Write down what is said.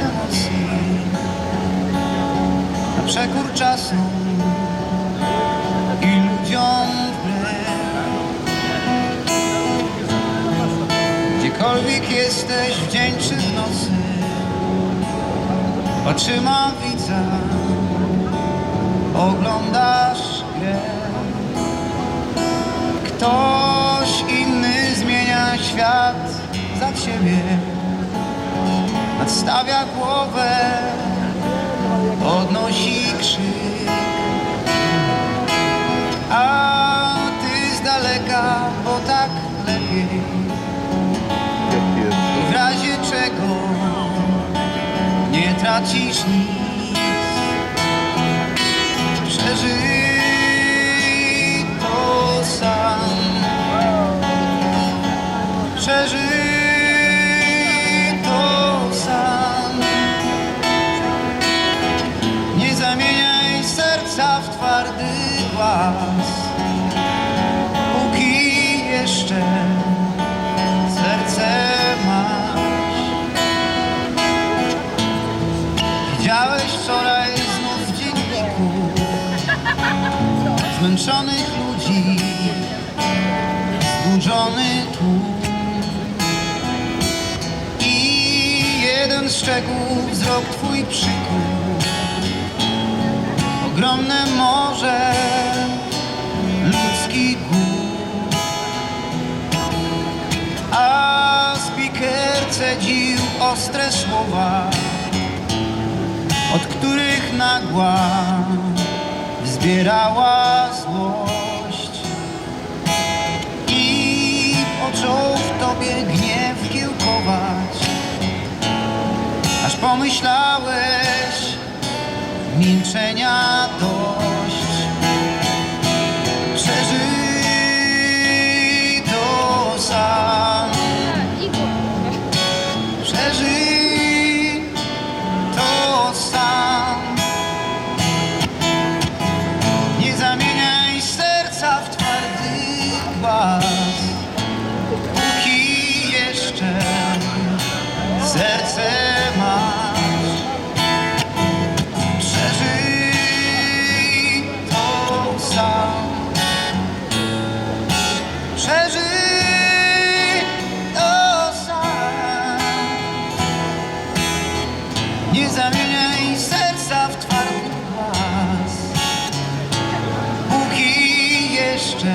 emocji, na przekór czasu i ludziom wbrew. Gdziekolwiek jesteś w dzień czy w nocy, oczyma widza oglądasz grę. Ktoś inny zmienia świat za ciebie, nadstawia głowę, podnosi krzyk, a ty z daleka, bo tak lepiej. I w razie czego nie tracisz nic, przeżyj to sam, przeżyj to sam. Nie zamieniaj serca w twardy głaz, póki jeszcze serce masz. Widziałeś wczoraj znów w dzienniku zmęczonych ludzi, zburzony tłum i jeden szczegół wzrok twój przykuł. Ogromne morze, ludzki głód, a spiker cedził ostre słowa, od których nagła wzbierała złość i począł w tobie gniew kiełkować, aż pomyślałeś milczenia dość. Przeżyj to sam, przeżyj to sam. Nie zamieniaj serca w twardy głaz, póki jeszcze serce masz. Przeżyj to sam, przeżyj to sam. Nie zamieniaj serca w twardy głaz, póki jeszcze